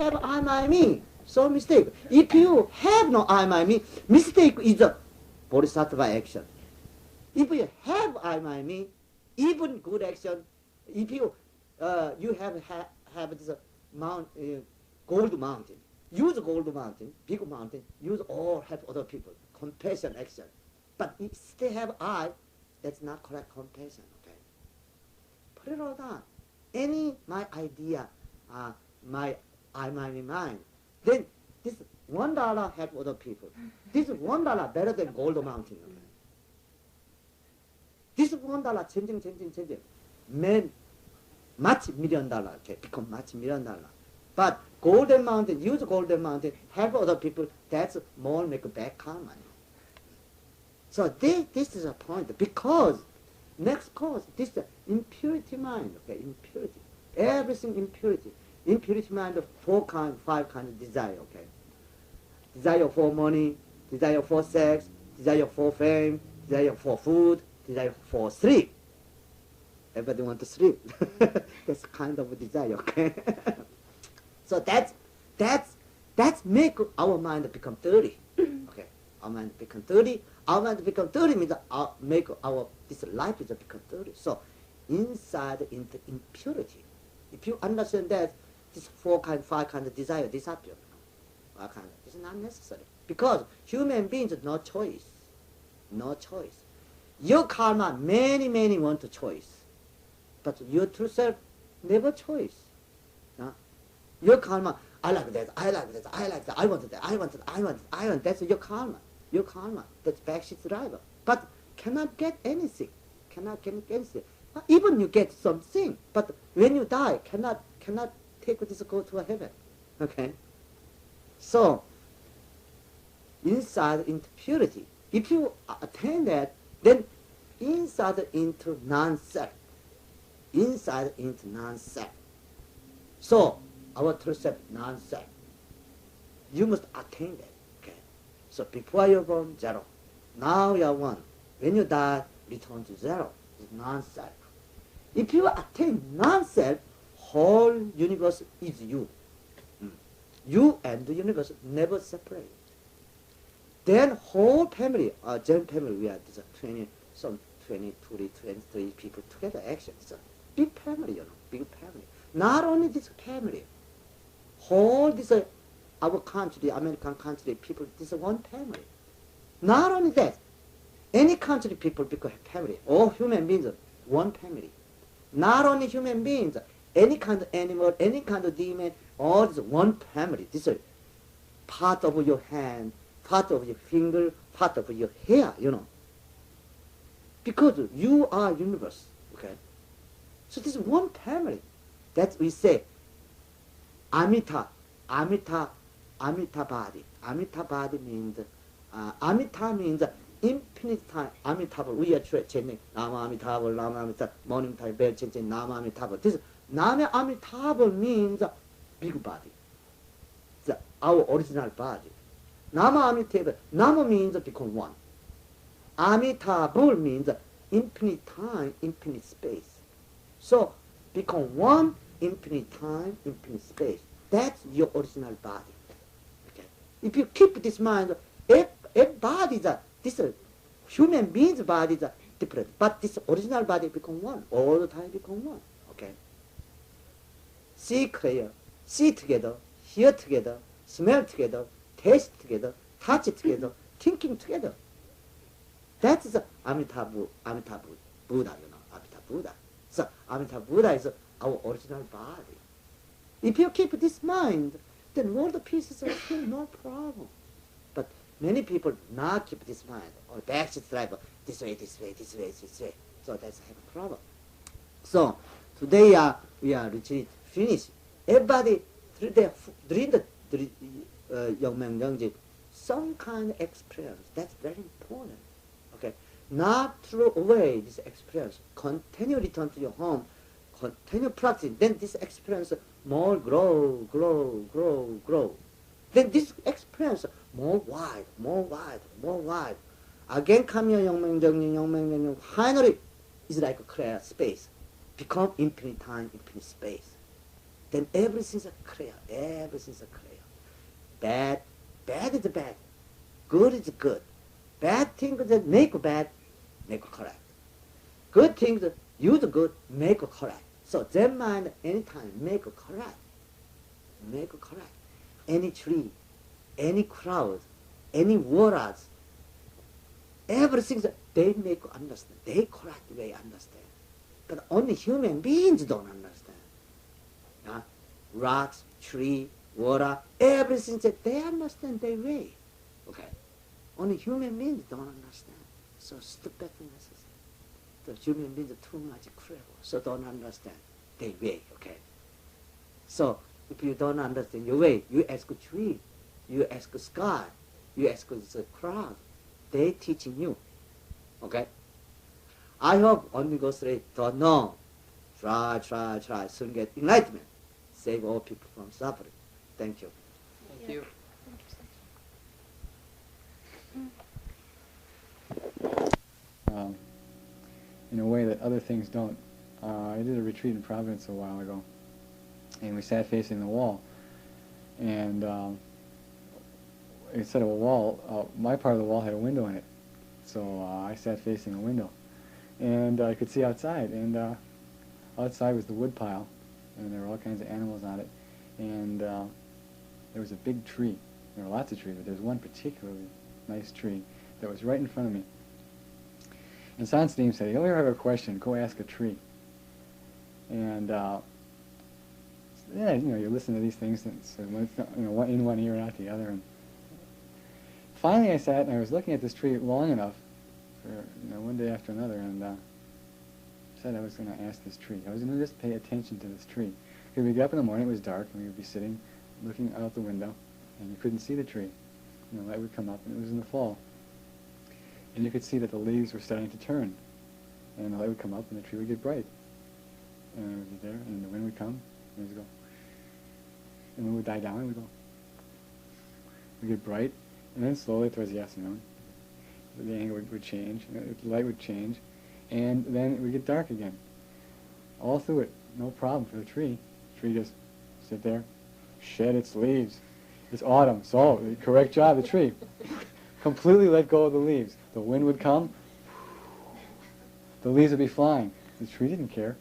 have I, my, me, so mistake. If you have no I, my, me, mistake is a bodhisattva action. If you have I, my, me, even good action, if you you have this gold mountain, use gold mountain, big mountain, use all help other people, compassion action. But if still have I, that's not correct compassion, okay? Put it all down. Any my idea, my I, my, me, mine, then this $1 help other people. This $1 better than gold mountain, okay? This $1 changing. Man, much $1 million, okay, become much $1 million. But golden mountain, use golden mountain, help other people, that's more make back karma. So this is a point, because next cause, this is impurity mind, okay, impurity. Everything impurity. Impurity mind of 5 kinds of desire, okay. Desire for money, desire for sex, desire for fame, desire for food, desire for sleep. Everybody want to sleep. That's kind of a desire, okay? So that's make our mind become dirty. Okay, our mind become dirty. Our mind become dirty means make our this life is become dirty. So inside into impurity. If you understand that, this 5 kinds of desire disappear. It's not necessary, because human beings no choice, no choice. Your karma many want to choice, but your true self never choice. Your karma, I like that, I like that, I like that, I want that, I want that, I want. That's your karma. Your karma. That's backseat driver. But cannot get anything. Cannot get anything. Even you get something, but when you die, cannot take this go to heaven. Okay. So inside into purity. If you attain that, then inside into non-self. Inside into non-self. So our true self, non-self. You must attain that. Okay. So before you're born, 0. Now you're 1. When you die, return to 0. It's non-self. If you attain non-self, whole universe is you. You and the universe never separate. Then whole family, Zen family, we are 20, 23 people together. Actually, it's a big family, big family. Not only this family, whole this our country, American country people, this is one family. Not only that, any country people become family. All human beings, one family. Not only human beings, any kind of animal, any kind of demon, all is one family. This is part of your hand, part of your finger, part of your hair, Because you are universe, okay? So this is one family. That we say, Amita body. Amita body means, Amita means infinite time. Amitabha, we are chanting Nama Amitabha, Nama Amitabha, morning time, bell chanting Nama Amitabha. This Nama Amitabha means big body. It's our original body. Nama Amitabha, Nama means become one. Amitabha means infinite time, infinite space. So become one, infinite time, infinite space. That's your original body. Okay. If you keep this mind, every body this human being's body is different, but this original body become one. All the time become one. Okay. See clear, see together, hear together, smell together, taste together, touch together, thinking together. That is Amitabha Buddha, Amitabha Buddha. So Amitabha Buddha is our original body. If you keep this mind, then all the pieces are still no problem. But many people not keep this mind, or backseat driver, this way. So that's a problem. So today we are retreat finished. Everybody during the Yong Maeng Yong some kind of experience. That's very important. Okay, not throw away this experience. Continue return to your home. Continue practicing. Then this experience more grow. Then this experience more wide. Again come here, Yong Maeng Yong. Finally, it's like a clear space. Become infinite time, infinite space. then everything's clear. Everything's clear. Bad is bad. Good is good. Bad things that make bad, make correct. Good things use good, make correct. So Zen mind anytime make correct. Make correct. Any tree, any cloud, any waters, everything that they make understand. They correct way understand. But only human beings don't understand. Rocks, tree, water, everything that they understand their way. Okay. Only human beings don't understand. So stupidness. The human beings are too much clever, so don't understand their way. Okay. So if you don't understand your way, you ask a tree, you ask a sky, you ask the crowd. They teaching you. Okay. I hope only go straight. Don't know. Try. Soon get enlightenment. Save all people from suffering. Thank you. Thank you. In a way that other things don't. I did a retreat in Providence a while ago, and we sat facing the wall. And instead of a wall, my part of the wall had a window in it. So I sat facing a window, and I could see outside. And outside was the wood pile, and there were all kinds of animals on it. And there was a big tree. There were lots of trees, but there was one particularly nice tree that was right in front of me. And Seung Sahn said, "You ever have a question, go ask a tree." And yeah, you listen to these things, and so it's not, one in one ear and out the other. And finally, I sat and I was looking at this tree long enough for one day after another, and said I was going to ask this tree. I was going to just pay attention to this tree. Because we'd get up in the morning, it was dark, and we would be sitting, looking out the window, and you couldn't see the tree. And the light would come up, and it was in the fall. And you could see that the leaves were starting to turn. And the light would come up, and the tree would get bright. And it would be there, and the wind would come, and it would go. And then it would die down, and it would go. It would get bright, and then slowly towards the afternoon, the angle would change, and the light would change, and then it would get dark again. All through it, no problem for the tree. The tree just sit there, shed its leaves. It's autumn, so correct job, the tree. Completely let go of the leaves. The wind would come, the leaves would be flying. The tree didn't care.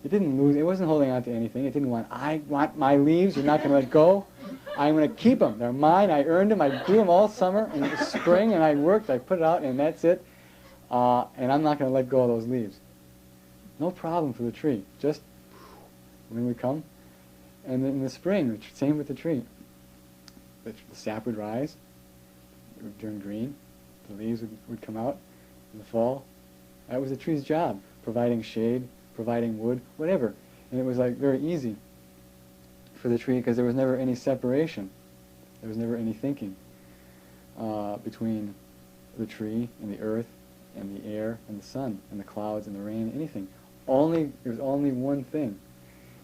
It didn't lose, it wasn't holding on to anything. It didn't want, I want my leaves, you're not going to let go. I'm going to keep them. They're mine, I earned them, I grew them all summer and spring, and I worked, I put it out, and that's it. And I'm not going to let go of those leaves. No problem for the tree. Just, the wind would come. And then in the spring, same with the tree. The sap would rise. It would turn green. The leaves would come out in the fall. That was the tree's job, providing shade, providing wood, whatever. And it was like very easy for the tree because there was never any separation. There was never any thinking between the tree and the earth and the air and the sun and the clouds and the rain, anything. There was only one thing.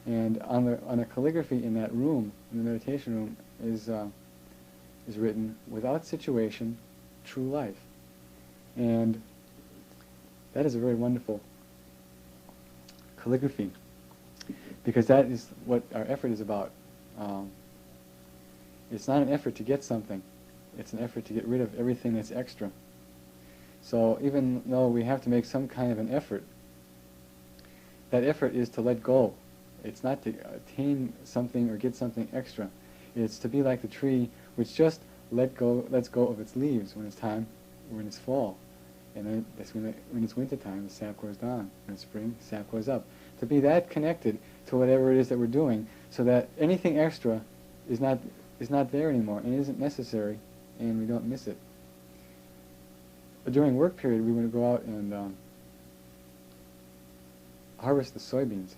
And on a calligraphy in that room, in the meditation room, is written, "Without situation, true life." And that is a very wonderful calligraphy, because that is what our effort is about. It's not an effort to get something. It's an effort to get rid of everything that's extra. So even though we have to make some kind of an effort, that effort is to let go. It's not to attain something or get something extra. It's to be like the tree which just lets go of its leaves when it's time, when it's fall. And then that's when it's winter time, the sap goes down. When it's spring, the sap goes up. To be that connected to whatever it is that we're doing, so that anything extra is not there anymore and isn't necessary, and we don't miss it. But during work period, we want to go out and harvest the soybeans.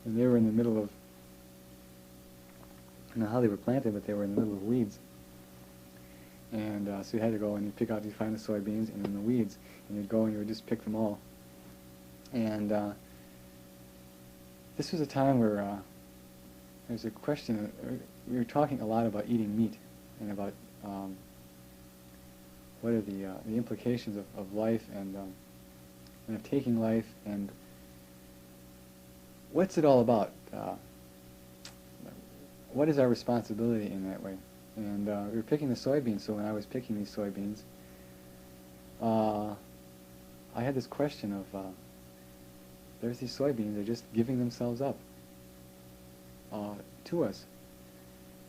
And they were in the middle of, I don't know how they were planted, but they were in the middle of weeds. And so you had to go and you find the soybeans and then the weeds, and you'd go and you would just pick them all. And this was a time where there was a question, we were talking a lot about eating meat and about what are the implications of life and of taking life, and what's it all about? what is our responsibility in that way? And we were picking the soybeans, so when I was picking these soybeans, I had this question of, there's these soybeans, they're just giving themselves up to us.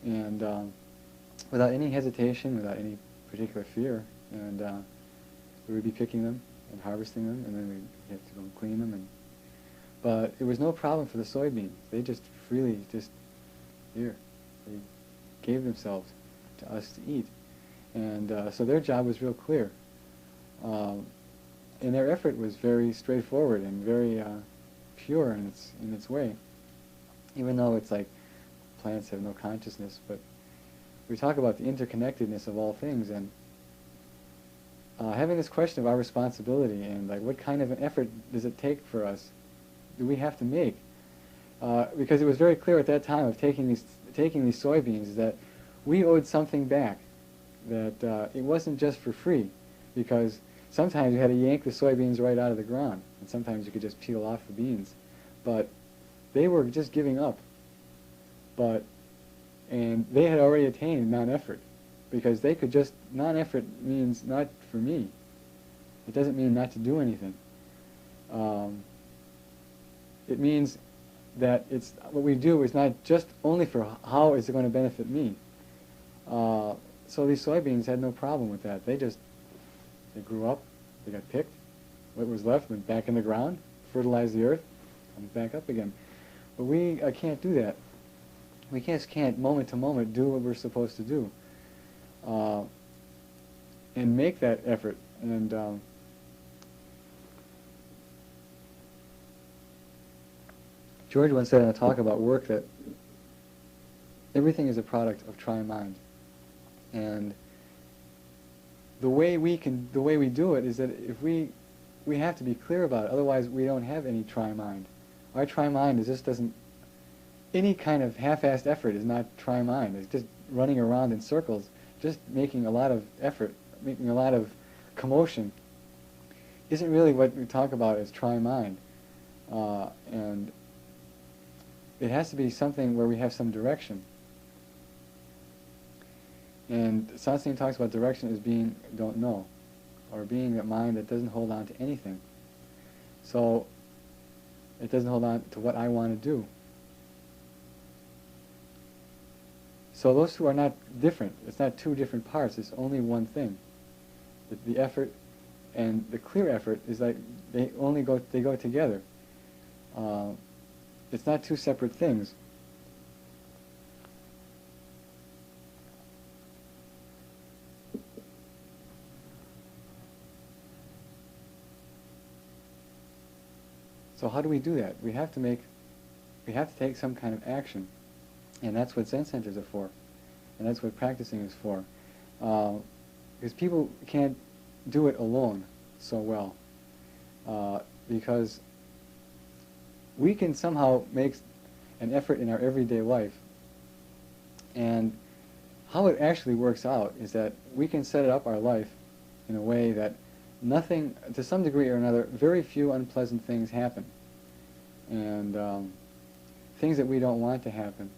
And without any hesitation, without any particular fear, and we would be picking them and harvesting them, and then we'd have to go and clean them. But it was no problem for the soybeans. They just freely, they gave themselves to us to eat. And so their job was real clear. And their effort was very straightforward and very pure in its way, even though it's like plants have no consciousness. But we talk about the interconnectedness of all things, and having this question of our responsibility and like what kind of an effort does it take for us, do we have to make? Because it was very clear at that time of taking these soybeans that we owed something back, that it wasn't just for free, because sometimes you had to yank the soybeans right out of the ground, and sometimes you could just peel off the beans. But they were just giving up. And they had already attained non-effort, because they could just, non-effort means not for me. It doesn't mean not to do anything. It means that what we do is not just only for how is it going to benefit me. So these soybeans had no problem with that. They grew up, they got picked, what was left went back in the ground, fertilized the earth, comes back up again. But we can't do that. We just can't moment to moment do what we're supposed to do and make that effort. And George once said in a talk about work that everything is a product of tri-mind. And the way we do it is that if we have to be clear about it, otherwise we don't have any tri-mind. Our tri-mind doesn't, any kind of half-assed effort is not tri-mind. It's just running around in circles, just making a lot of effort, making a lot of commotion, isn't really what we talk about as tri-mind. And it has to be something where we have some direction. And Seung Sahn talks about direction as being don't know, or being that mind that doesn't hold on to anything. So it doesn't hold on to what I want to do. So those two are not different. It's not two different parts. It's only one thing. The effort and the clear effort is like they go together. It's not two separate things. So how do we do that? We have to take some kind of action. And that's what Zen centers are for. And that's what practicing is for. Because people can't do it alone so well. Because we can somehow make an effort in our everyday life. And how it actually works out is that we can set up our life in a way that nothing, to some degree or another, very few unpleasant things happen. And things that we don't want to happen.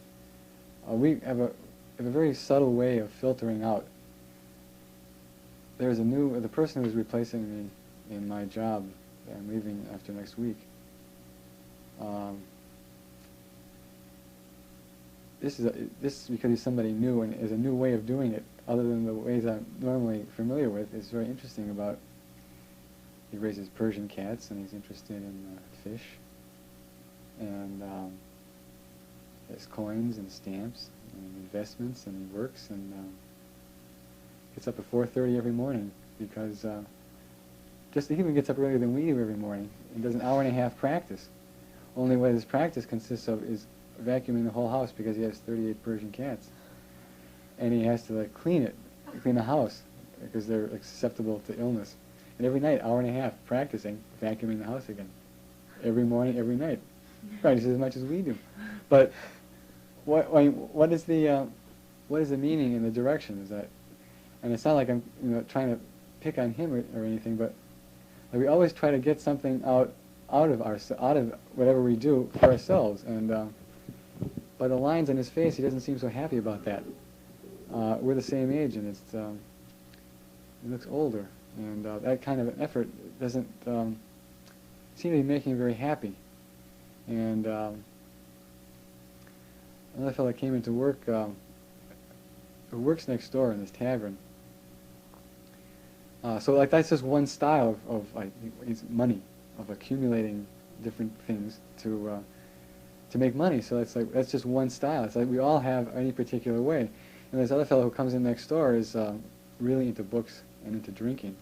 We have a very subtle way of filtering out. There's the person who's replacing me in my job, I'm leaving after next week. This is because he's somebody new, and is a new way of doing it, other than the ways I'm normally familiar with. It's very interesting about, he raises Persian cats, and he's interested in fish, and has coins and stamps and investments, and he works, and gets up at 4:30 every morning, because he even gets up earlier than we do every morning, and does an hour-and-a-half practice. Only what his practice consists of is vacuuming the whole house, because he has 38 Persian cats. And he has to clean the house, because they're susceptible to illness. And every night, hour-and-a-half, practicing, vacuuming the house again. Every morning, every night. Practices as much as we do. But what is the meaning and the direction? Is that, and it's not like I'm trying to pick on him or anything, but we always try to get something out of whatever we do for ourselves. And by the lines on his face, he doesn't seem so happy about that. We're the same age, and he looks older, and that kind of effort doesn't seem to be making him very happy. And another fellow came into work, who works next door in this tavern. So like that's just one style of like it's money, of accumulating different things to make money. So it's like that's just one style. It's like we all have any particular way. And this other fellow who comes in next door is really into books and into drinking.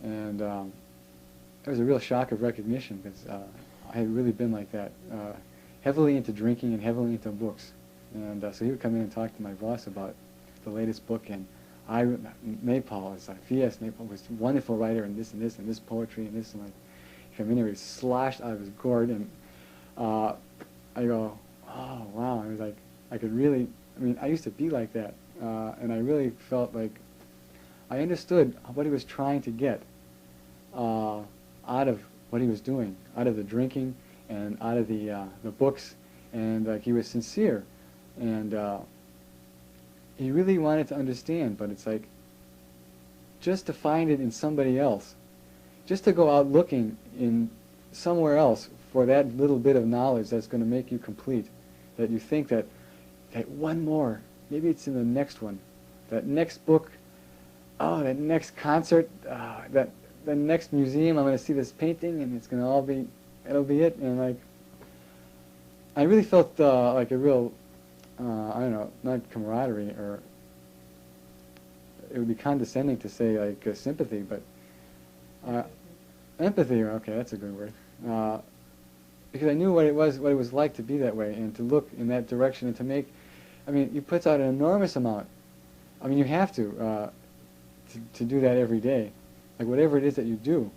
And it was a real shock of recognition because I had really been like that, heavily into drinking and heavily into books. And so he would come in and talk to my boss about the latest book, and Nepal is like, V.S. Nepal was a wonderful writer, and this poetry, and this, and like, he came in there, he was sloshed out of his gourd, and I go, oh, wow. I was like, I could really, I mean, I used to be like that, and I really felt like I understood what he was trying to get out of what he was doing, out of the drinking and out of the books, and like he was sincere, and he really wanted to understand, but it's like just to find it in somebody else, just to go out looking in somewhere else for that little bit of knowledge that's going to make you complete, that you think that one more, maybe it's in the next one, that next book, oh, that next concert, the next museum, I'm going to see this painting, and it's going to all be, it'll be it. And like, I really felt like a real, I don't know, not camaraderie, or it would be condescending to say like sympathy, but empathy. Okay, that's a good word. Because I knew what it was like to be that way, and to look in that direction, and to make. I mean, you put out an enormous amount. I mean, you have to do that every day. Like whatever it is that you do,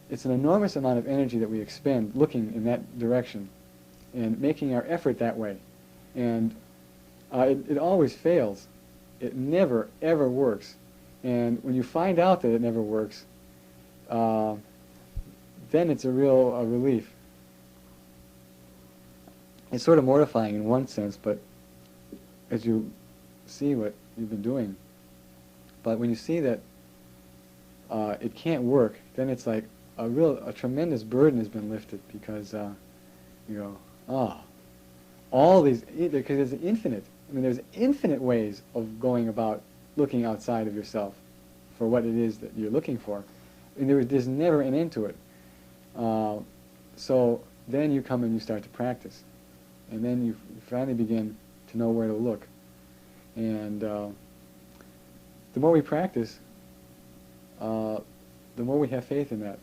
it's an enormous amount of energy that we expend looking in that direction and making our effort that way. And it always fails. It never, ever works. And when you find out that it never works, then it's a real relief. It's sort of mortifying in one sense, but as you see what you've been doing. But when you see that it can't work, then it's like a tremendous burden has been lifted, because you go, oh, all these, because it's infinite. I mean, there's infinite ways of going about looking outside of yourself for what it is that you're looking for. And there's never an end to it. So then you come and you start to practice. And then you finally begin to know where to look. And the more we practice, the more we have faith in that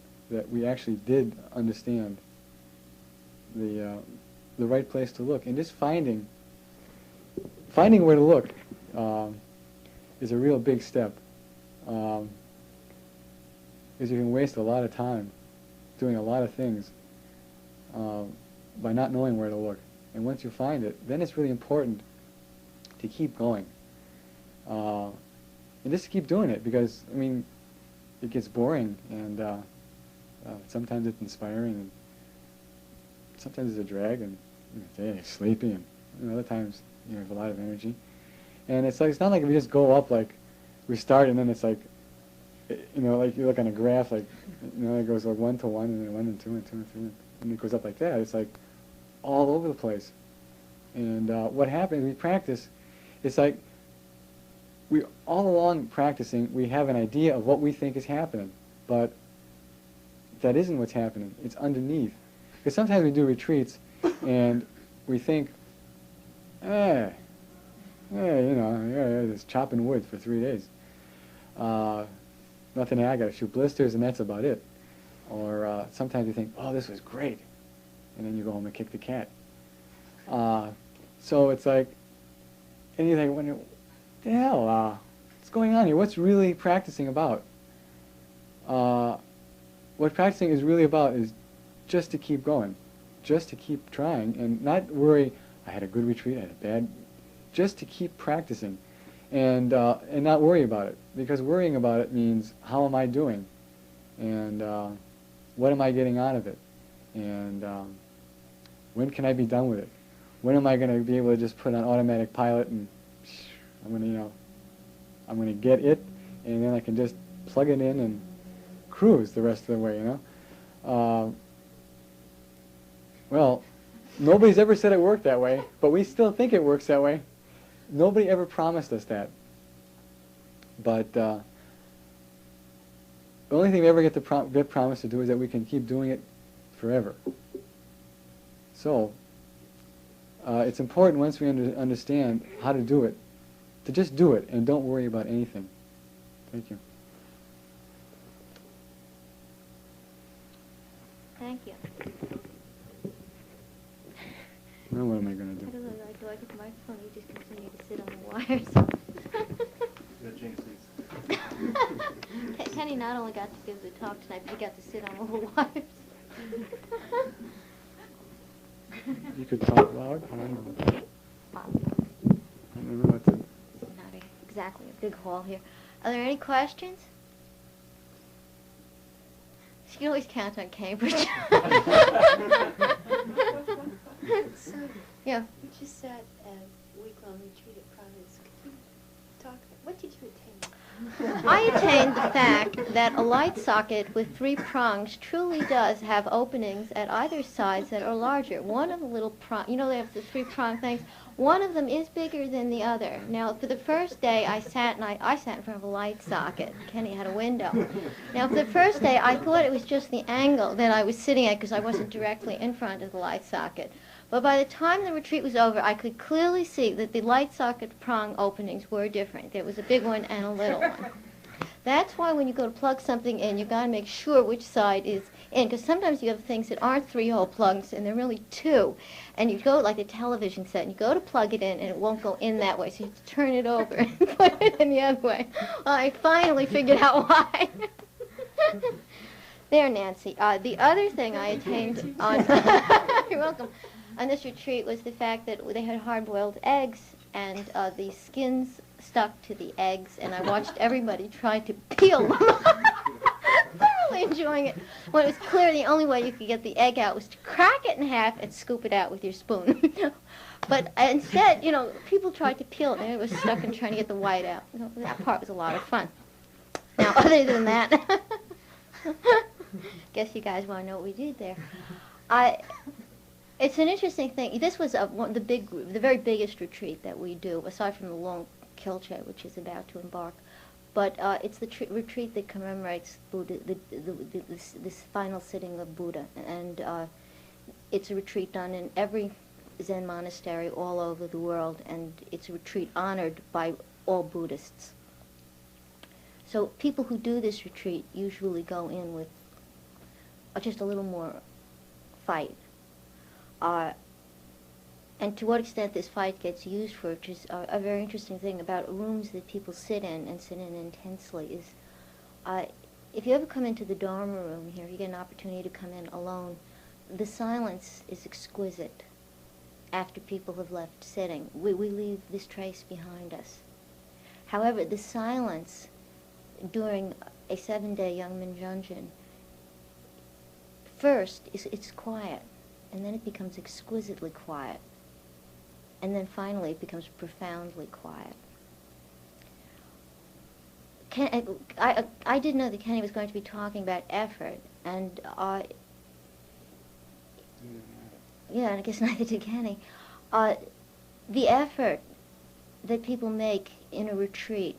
we actually did understand the right place to look. And just finding where to look is a real big step. Because you can waste a lot of time doing a lot of things by not knowing where to look. And once you find it, then it's really important to keep going. And just to keep doing it, because, I mean, it gets boring, and sometimes it's inspiring, and sometimes it's a drag, and you're sleepy, and other times you have a lot of energy. And it's like, it's not like we just go up, like we start and then it's like, like you look on a graph, like, it goes like 1 to 1 and then 1 and 2 and 2 and 3 and it goes up like that. It's like all over the place. And what happens, we practice, it's like we all along practicing, we have an idea of what we think is happening, but that isn't what's happening. It's underneath. Because sometimes we do retreats and we think, just chopping wood for 3 days. Nothing, I got to shoot blisters, and that's about it. Or sometimes you think, oh, this was great, and then you go home and kick the cat. So it's like, and you think, what the hell? What's going on here? What's really practicing about? What practicing is really about is just to keep going, just to keep trying, and not worry, I had a good retreat, I had a bad, just to keep practicing, and not worry about it, because worrying about it means, how am I doing, and what am I getting out of it, and when can I be done with it? when am I going to be able to just put on automatic pilot and I'm going to, I'm going to get it, and then I can just plug it in and cruise the rest of the way, Well, nobody's ever said it worked that way, but we still think it works that way. Nobody ever promised us that. But the only thing we ever get promised to do is that we can keep doing it forever. So it's important once we understand how to do it, to just do it and don't worry about anything. Thank you. Thank you. Now what am I going to I do? don't know, do I get the microphone or you just continue to sit on the wires? Kenny not only got to give the talk tonight, but he got to sit on all the wires. You could talk loud? I don't know. I don't know what to... Not exactly a big hall here. Are there any questions? You can always count on Cambridge. So, Yeah. you just said a week-long retreat at Providence. Could you talk, what did you attain? I attained the fact that a light socket with 3 prongs truly does have openings at either sides that are larger. One of the little prongs, they have the 3 prong things. One of them is bigger than the other. Now, for the first day, I sat in front of a light socket. Kenny had a window. Now, for the first day, I thought it was just the angle that I was sitting at because I wasn't directly in front of the light socket. But by the time the retreat was over, I could clearly see that the light socket prong openings were different. There was a big one and a little one. That's why when you go to plug something in, you've got to make sure which side is in, because sometimes you have things that aren't 3-hole plugs, and they're really 2. And you go, like the television set, and you go to plug it in, and it won't go in that way, so you have to turn it over and put it in the other way. Well, I finally figured out why. There, Nancy. The other thing I attained on... You're welcome. On this retreat was the fact that they had hard-boiled eggs, and the skins stuck to the eggs, and I watched everybody try to peel them. Thoroughly enjoying it. When it was clear the only way you could get the egg out was to crack it in half and scoop it out with your spoon. But instead, people tried to peel it, and it was stuck in trying to get the white out. That part was a lot of fun. Now, other than that, guess you guys want to know what we did there. It's an interesting thing. This was the very biggest retreat that we do, aside from the long Kilche, which is about to embark. But it's the retreat that commemorates Buddha, this final sitting of Buddha. And it's a retreat done in every Zen monastery all over the world, and it's a retreat honored by all Buddhists. So people who do this retreat usually go in with just a little more fight. And to what extent this fight gets used for, which is a very interesting thing about rooms that people sit in and sit in intensely, is if you ever come into the Dharma room here, you get an opportunity to come in alone, the silence is exquisite after people have left sitting. We leave this trace behind us. However, the silence during a 7-day Young Junjin, first, it's quiet, and then it becomes exquisitely quiet. And then finally it becomes profoundly quiet. I didn't know that Kenny was going to be talking about effort, and yeah, and I guess neither did Kenny. The effort that people make in a retreat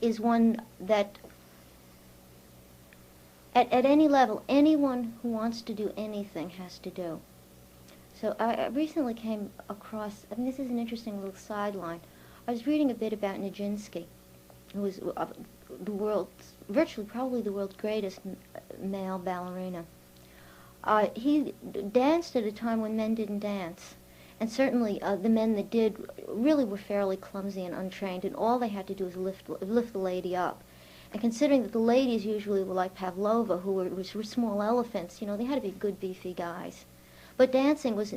is one that at any level, anyone who wants to do anything has to do. So I recently came across, this is an interesting little sideline. I was reading a bit about Nijinsky, who was virtually probably the world's greatest male ballerina. He danced at a time when men didn't dance. And certainly the men that did really were fairly clumsy and untrained, and all they had to do was lift the lady up. And considering that the ladies usually were like Pavlova, who were small elephants, they had to be good, beefy guys. But dancing was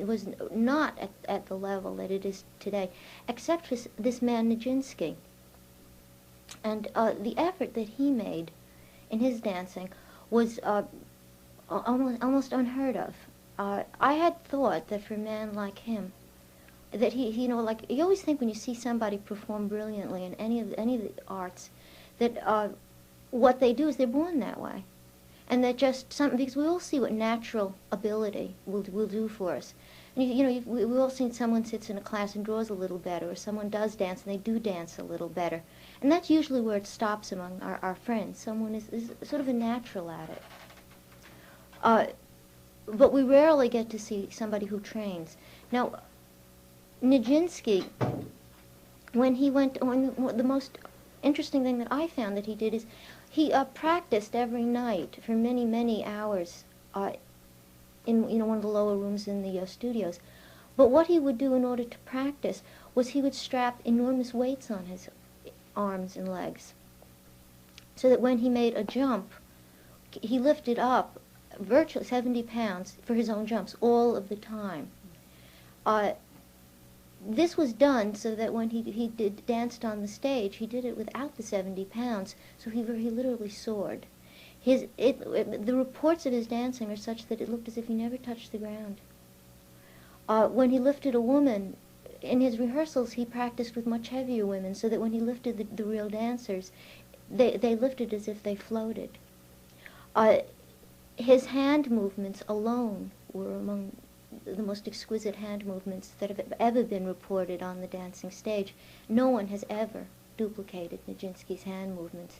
not at the level that it is today, except for this man Nijinsky. And the effort that he made in his dancing was almost unheard of. I had thought that for a man like him, that he you know, like you always think when you see somebody perform brilliantly in any of the arts, that what they do is they're born that way, and that just something, because we all see what natural ability will do for us. And you know, we've all seen someone sits in a class and draws a little better, or someone does dance and they do dance a little better, and that's usually where it stops among our friends. Someone is sort of a natural at it. But we rarely get to see somebody who trains. Now, Nijinsky, when he went, the most interesting thing that I found that he did is he practiced every night for many, many hours in one of the lower rooms in the studios. But what he would do in order to practice was he would strap enormous weights on his arms and legs, so that when he made a jump, he lifted up virtually 70 pounds for his own jumps all of the time. This was done so that when he danced on the stage, he did it without the 70 pounds, so he literally soared. The reports of his dancing are such that it looked as if he never touched the ground. When he lifted a woman, in his rehearsals he practiced with much heavier women, so that when he lifted the real dancers, they lifted as if they floated. His hand movements alone were among the most exquisite hand movements that have ever been reported on the dancing stage. No one has ever duplicated Nijinsky's hand movements.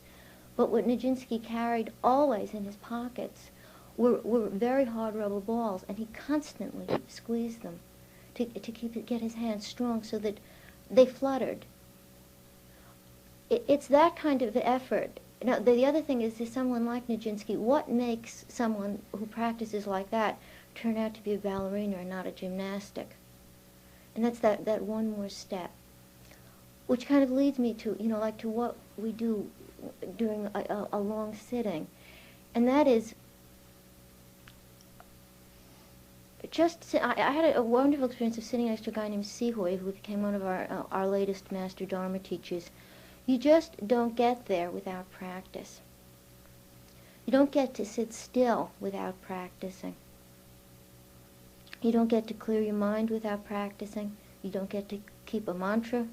But what Nijinsky carried always in his pockets were very hard rubber balls, and he constantly squeezed them to get his hands strong so that they fluttered. It's that kind of effort. Now, the other thing is someone like Nijinsky, what makes someone who practices like that turn out to be a ballerina and not a gymnastic? And that's that one more step, which kind of leads me to, like to what we do during a long sitting. And that is, I had a wonderful experience of sitting next to a guy named Sihoy, who became one of our latest master Dharma teachers. You just don't get there without practice. You don't get to sit still without practicing. You don't get to clear your mind without practicing. You don't get to keep a mantra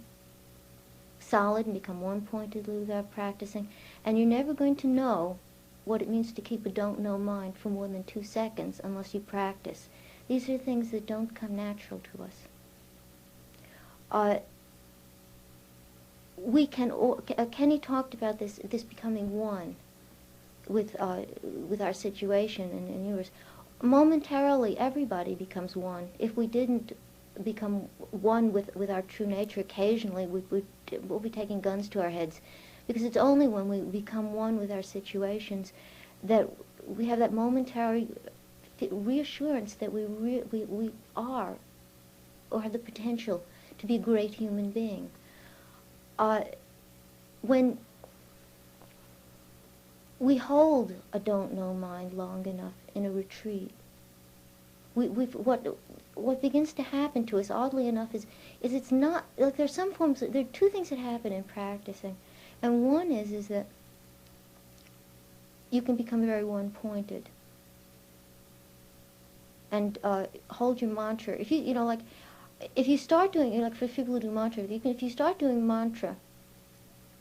solid and become one-pointedly without practicing. And you're never going to know what it means to keep a don't-know mind for more than 2 seconds unless you practice. These are things that don't come natural to us. Kenny talked about this becoming one with our situation and yours. Momentarily, everybody becomes one. If we didn't become one with our true nature, occasionally we'll be taking guns to our heads, because it's only when we become one with our situations that we have that momentary reassurance that we are, or have the potential to be a great human being. When we hold a don't-know mind long enough in a retreat, what begins to happen to us, oddly enough, is it's not, like there are 2 things that happen in practicing, and one is that you can become very one-pointed and hold your mantra. If if you start doing, like for people who do mantra, if you start doing mantra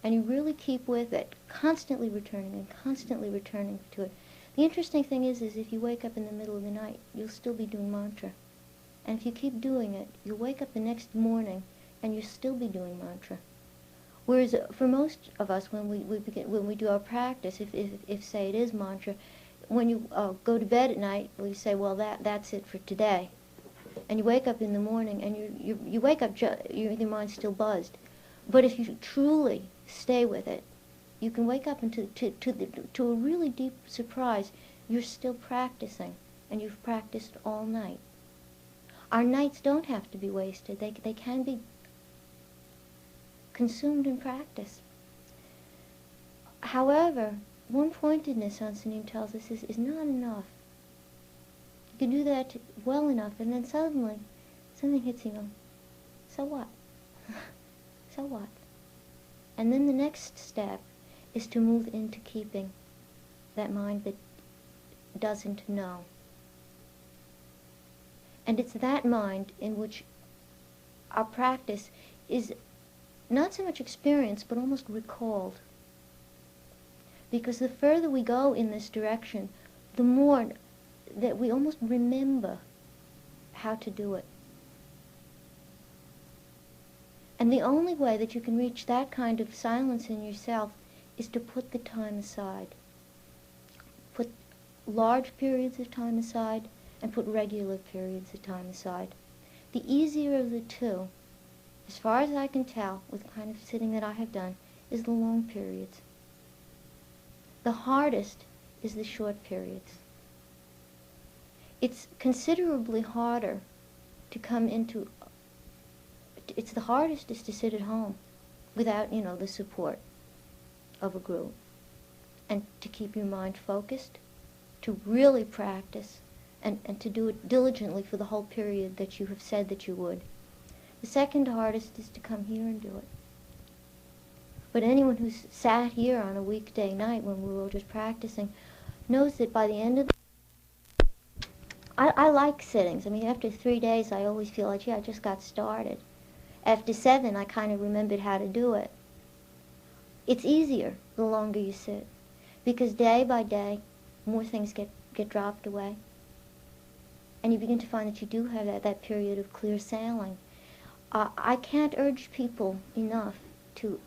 and you really keep with it, constantly returning to it, the interesting thing is if you wake up in the middle of the night, you'll still be doing mantra. And if you keep doing it, you'll wake up the next morning and you'll still be doing mantra. Whereas for most of us, when we do our practice, if say it is mantra, when you go to bed at night, well, you say, well, that's it for today. And you wake up in the morning, and you wake up, your mind's still buzzed. But if you truly stay with it, you can wake up and to a really deep surprise, you're still practicing, and you've practiced all night. Our nights don't have to be wasted. They can be consumed in practice. However, one-pointedness, Hansanim tells us, is not enough. You can do that well enough, and then suddenly something hits you. So what? So what? And then the next step is to move into keeping that mind that doesn't know. And it's that mind in which our practice is not so much experienced, but almost recalled. Because the further we go in this direction, the more that we almost remember how to do it. And the only way that you can reach that kind of silence in yourself is to put the time aside. Put large periods of time aside and put regular periods of time aside. The easier of the two, as far as I can tell, with the kind of sitting that I have done, is the long periods. The hardest is the short periods. It's considerably harder to come into, it's the hardest is to sit at home without, the support of a group, and to keep your mind focused, to really practice, and to do it diligently for the whole period that you have said that you would. The second hardest is to come here and do it. But anyone who's sat here on a weekday night when we were all just practicing knows that by the end of the I like sittings. I mean, after 3 days, I always feel like, I just got started. After 7, I kind of remembered how to do it. It's easier the longer you sit, because day by day, more things get dropped away. And you begin to find that you do have that period of clear sailing. I can't urge people enough to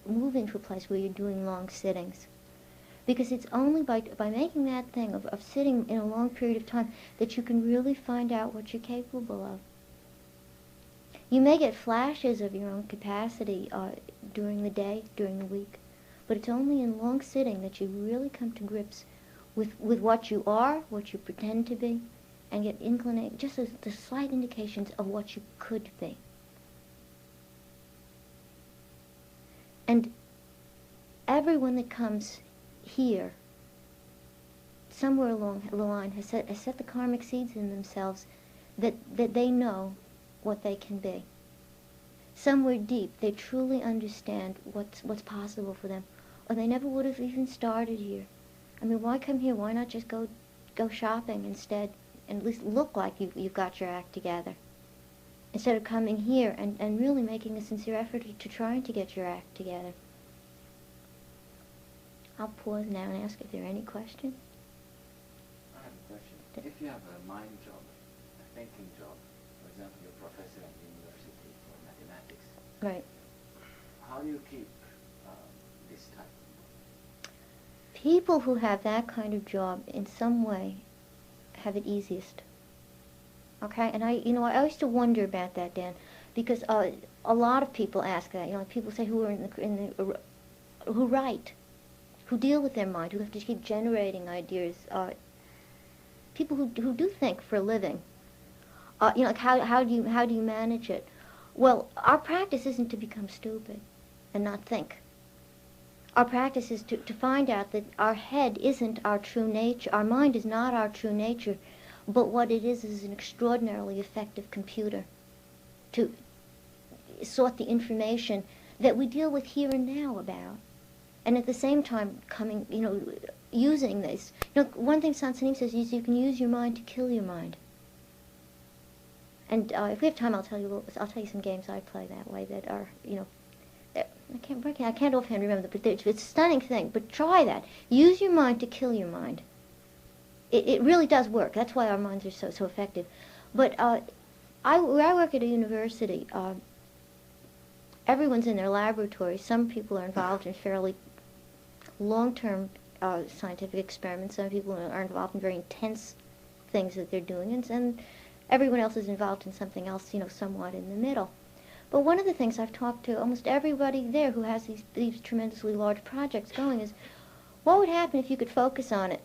move into a place where you're doing long sittings. Because it's only by making that thing of sitting in a long period of time that you can really find out what you're capable of. You may get flashes of your own capacity during the day, during the week, but it's only in long sitting that you really come to grips with what you are, what you pretend to be, and get just the slight indications of what you could be. And everyone that comes here, somewhere along the line, has set the karmic seeds in themselves that they know what they can be. Somewhere deep, they truly understand what's possible for them, or they never would have even started here. I mean, why come here? Why not just go shopping instead, and at least look like you've got your act together, instead of coming here and really making a sincere effort to trying to get your act together. I'll pause now and ask if there are any questions. I have a question. If you have a mind job, a thinking job, for example, you're a professor at the university for mathematics, Right. how do you keep this type? People who have that kind of job in some way have it easiest. Okay? And I used to wonder about that, Dan, because a lot of people ask that. People say who are who write, who deal with their mind, who have to keep generating ideas, people who do think for a living. Like how do you manage it? Well, our practice isn't to become stupid and not think. Our practice is to find out that our head isn't our true nature, our mind is not our true nature, but what it is an extraordinarily effective computer to sort the information that we deal with here and now about. And at the same time using this. One thing Seung Sahn says is you can use your mind to kill your mind. And if we have time, I'll tell you some games I play that way that are, I can't offhand remember, but it's a stunning thing. But try that. Use your mind to kill your mind. It really does work. That's why our minds are so effective. But where I work at a university, everyone's in their laboratory. Some people are involved in fairly long-term scientific experiments. Some people are involved in very intense things that they're doing, and everyone else is involved in something else, somewhat in the middle. But one of the things I've talked to almost everybody there who has these tremendously large projects going is, what would happen if you could focus on it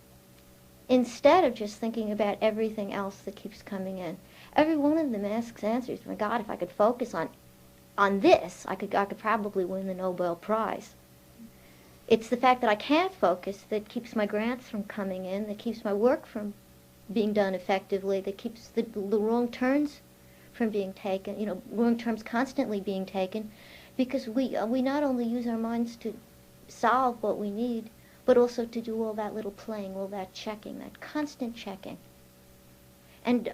instead of just thinking about everything else that keeps coming in? Every one of them answers, my God, if I could focus on this, I could probably win the Nobel Prize. It's the fact that I can't focus that keeps my grants from coming in, that keeps my work from being done effectively, that keeps the wrong turns from being taken, wrong turns constantly being taken, because we not only use our minds to solve what we need, but also to do all that little playing, all that checking, that constant checking. And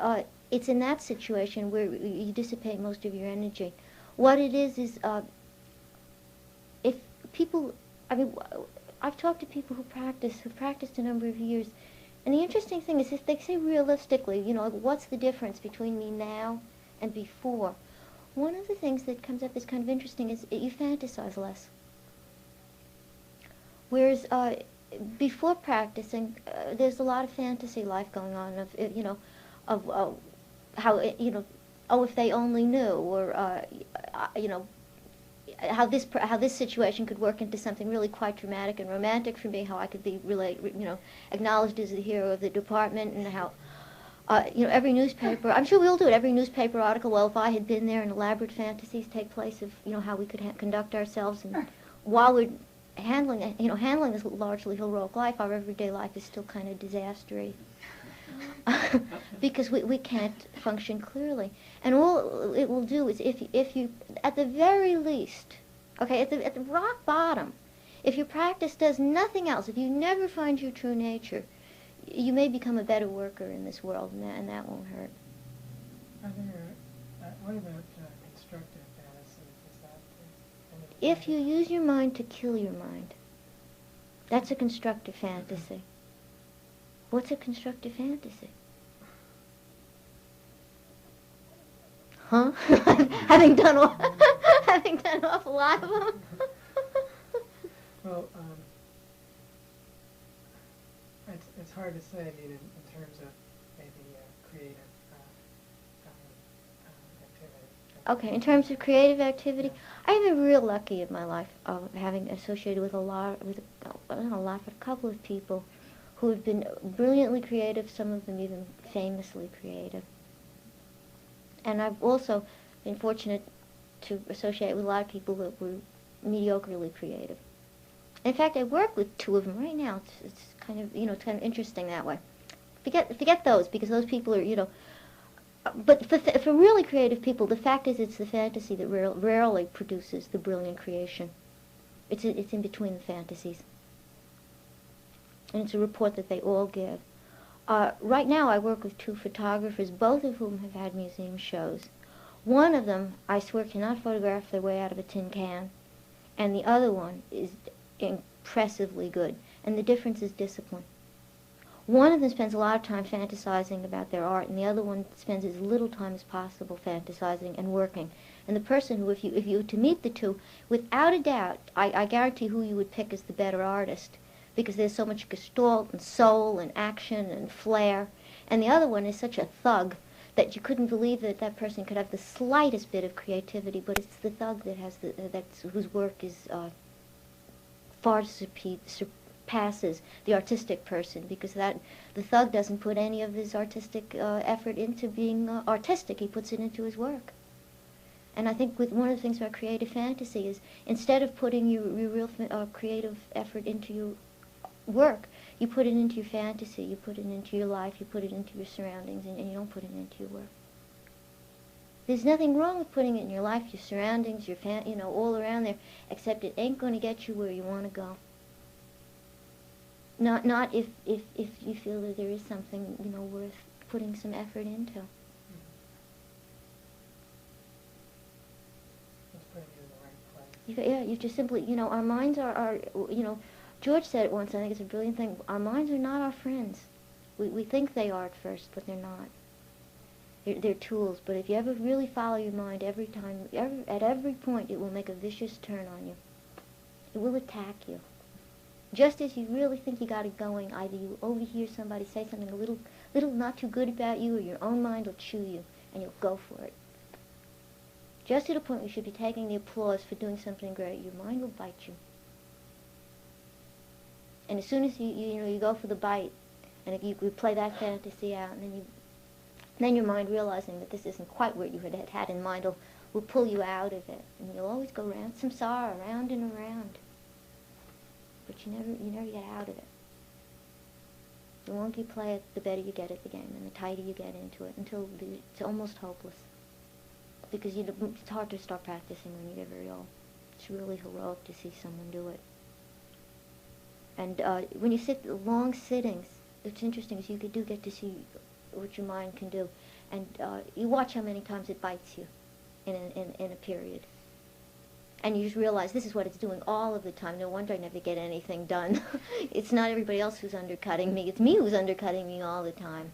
it's in that situation where you dissipate most of your energy. What it is if people, I mean, I've talked to people who've practiced a number of years, and the interesting thing is if they say realistically, you know, like, what's the difference between me now and before? One of the things that comes up is kind of interesting is you fantasize less. Whereas before practicing, there's a lot of fantasy life going on of, you know, of how, you know, oh, if they only knew, or, you know, how this situation could work into something really quite dramatic and romantic for me, how I could be really, you know, acknowledged as the hero of the department, and how, you know, every newspaper, I'm sure we all do it, every newspaper article, well, if I had been there, and elaborate fantasies take place of, you know, how we could conduct ourselves, and while we're handling this largely heroic life, our everyday life is still kind of disastery. Because we can't function clearly. And all it will do is if you, at the very least, okay, at the rock bottom, if your practice does nothing else, if you never find your true nature, you may become a better worker in this world, and that won't hurt. What about constructive fantasy? Is that If you use your mind to kill your mind, that's a constructive fantasy. What's a constructive fantasy? Huh? having done an awful lot of them. Well, it's hard to say. I mean, in terms of maybe creative activity. Okay, in terms of creative activity, I've been real lucky in my life of having associated with not a lot, but a couple of people who have been brilliantly creative, some of them even famously creative. And I've also been fortunate to associate with a lot of people that were mediocrely creative. In fact, I work with two of them right now. It's kind of, you know, it's kind of interesting that way. Forget those, because those people are, you know, but for really creative people, the fact is it's the fantasy that rarely produces the brilliant creation. It's in between the fantasies. And it's a report that they all give. Right now I work with two photographers, both of whom have had museum shows. One of them, I swear, cannot photograph their way out of a tin can, and the other one is impressively good, and the difference is discipline. One of them spends a lot of time fantasizing about their art, and the other one spends as little time as possible fantasizing and working. And the person who, if you were to meet the two, without a doubt, I guarantee who you would pick as the better artist, because there's so much gestalt and soul and action and flair. And the other one is such a thug that you couldn't believe that that person could have the slightest bit of creativity, but it's the thug that has whose work is far surpasses the artistic person, because the thug doesn't put any of his artistic effort into being artistic. He puts it into his work. And I think one of the things about creative fantasy is instead of putting your real creative effort into your work, you put it into your fantasy, you put it into your life, you put it into your surroundings, and you don't put it into your work. There's nothing wrong with putting it in your life, your surroundings, your you know, all around there, except it ain't going to get you where you want to go. Not if you feel that there is something, you know, worth putting some effort into. It's putting you in the right place. Yeah, you just simply, you know, our minds are, you know, George said it once, I think it's a brilliant thing, our minds are not our friends. We think they are at first, but they're not. They're tools, but if you ever really follow your mind every time, at every point, it will make a vicious turn on you. It will attack you. Just as you really think you got it going, either you overhear somebody say something a little not too good about you, or your own mind will chew you, and you'll go for it. Just at a point where you should be taking the applause for doing something great, your mind will bite you. And as soon as you go for the bite, and if you play that fantasy out, and then your mind, realizing that this isn't quite what you had in mind, will pull you out of it, and you'll always go round samsara, around and around. But you never get out of it. The longer you play it, the better you get at the game, and the tighter you get into it, until it's almost hopeless. Because it's hard to start practicing when you get very old. It's really heroic to see someone do it. And when you sit long sittings, it's interesting, is you do get to see what your mind can do. And you watch how many times it bites you in a period. And you just realize this is what it's doing all of the time. No wonder I never get anything done. It's not everybody else who's undercutting me. It's me who's undercutting me all the time.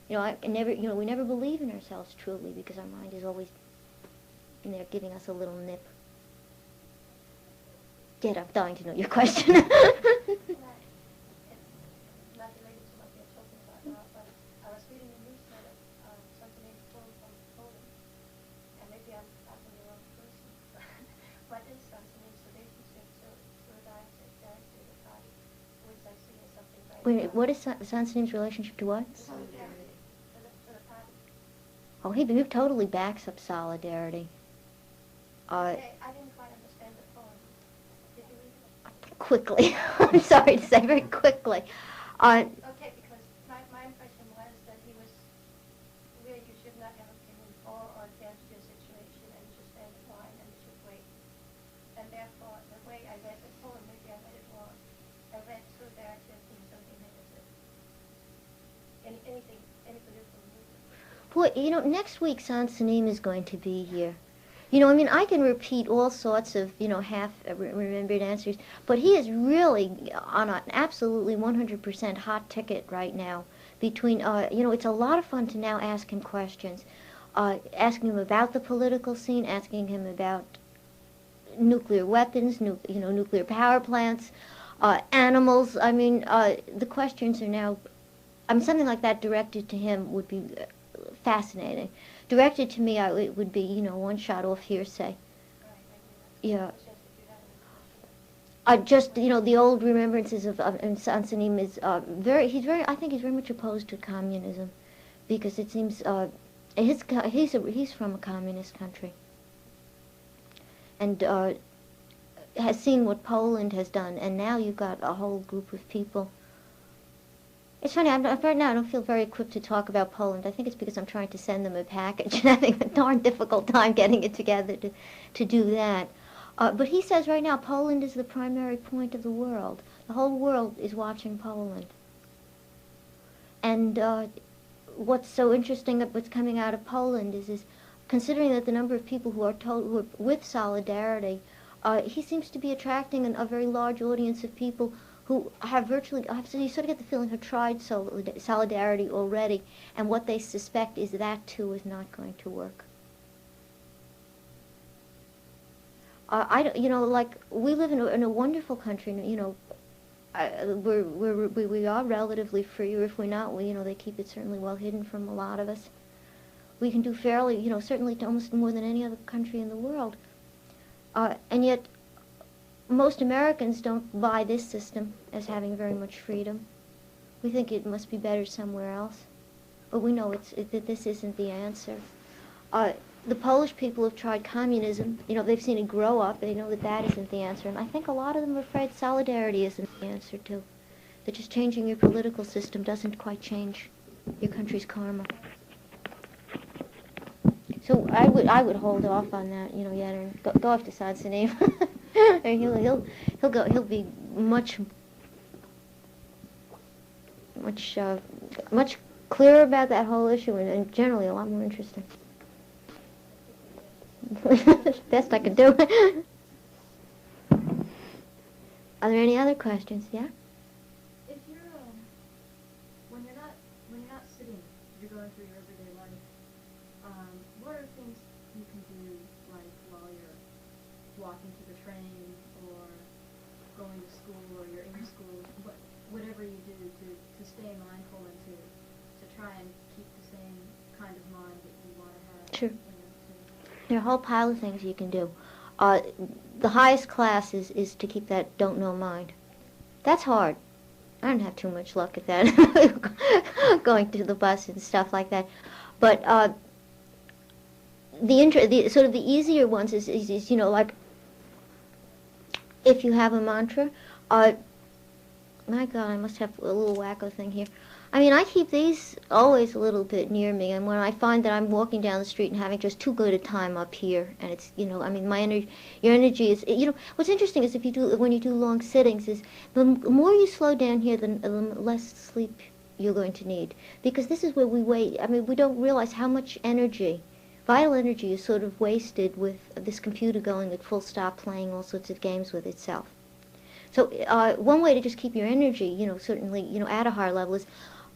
I never, we never believe in ourselves truly because our mind is always in there giving us a little nip. Yet I'm dying to know your question. Not related to what you're talking about now, but I was reading a newsletter, something from Poland, and maybe I'm asking the wrong person. What is something relationship to a director of the party, which I see as something very... Wait, what is Sansanim's relationship to what? Solidarity. To the party. Oh, he totally backs up solidarity. Okay, I didn't quite understand the poem. Did you read it? Quickly. I'm sorry to say, very quickly. Okay, because my impression was that he was really, you should not have opinion for or against your situation, and you should stand in line and you should wait. And therefore, the way I read the poem, maybe I read it wrong, I read through there as being something negative. Any political movement. Boy, next week Sansanim is going to be here. I can repeat all sorts of, half-remembered answers, but he is really on an absolutely 100% hot ticket right now between, it's a lot of fun to now ask him questions, asking him about the political scene, asking him about nuclear weapons, nuclear power plants, animals. The questions are now, something like that directed to him would be fascinating. Directed to me, it would be, one shot off hearsay. Yeah. The old remembrances of Sansanim is I think he's very much opposed to communism, because it seems, he's from a communist country. And has seen what Poland has done, and now you've got a whole group of people. It's funny, right now I don't feel very equipped to talk about Poland. I think it's because I'm trying to send them a package and having a darn difficult time getting it together to do that. But he says right now Poland is the primary point of the world. The whole world is watching Poland. And what's so interesting about what's coming out of Poland is considering that the number of people who are with solidarity, he seems to be attracting a very large audience of people who have so you sort of get the feeling have tried solidarity already, and what they suspect is that too is not going to work. We live in a wonderful country, we are relatively free, or if we're not, they keep it certainly well hidden from a lot of us. We can do fairly, certainly almost more than any other country in the world, and yet most Americans don't buy this system as having very much freedom. We think it must be better somewhere else. But we know that this isn't the answer. The Polish people have tried communism. They've seen it grow up. They know that isn't the answer. And I think a lot of them are afraid solidarity isn't the answer, too. That just changing your political system doesn't quite change your country's karma. So I would hold off on that, yet, and go after Sansanim. He'll be much clearer about that whole issue, and generally a lot more interesting. Best I can do. Are there any other questions? Yeah. If you're when you're not sitting, you're going through your everyday life. What are things you can do, like while you're walking to the train, or going to school, or you're in school, whatever you do to stay mindful and to try and keep the same kind of mind that you want to have? Sure. There are a whole pile of things you can do. The highest class is to keep that don't know mind. That's hard. I don't have too much luck at that, going to the bus and stuff like that. But the sort of the easier ones is like if you have a mantra. My God, I must have a little wacko thing here. I keep these always a little bit near me, and when I find that I'm walking down the street and having just too good a time up here, and it's, my energy, your energy is, what's interesting is when you do long sittings, is the more you slow down here, the less sleep you're going to need. Because this is where we wait. I mean, we don't realize how much energy, vital energy, is sort of wasted with this computer going at full stop, playing all sorts of games with itself. So one way to just keep your energy, certainly, at a higher level is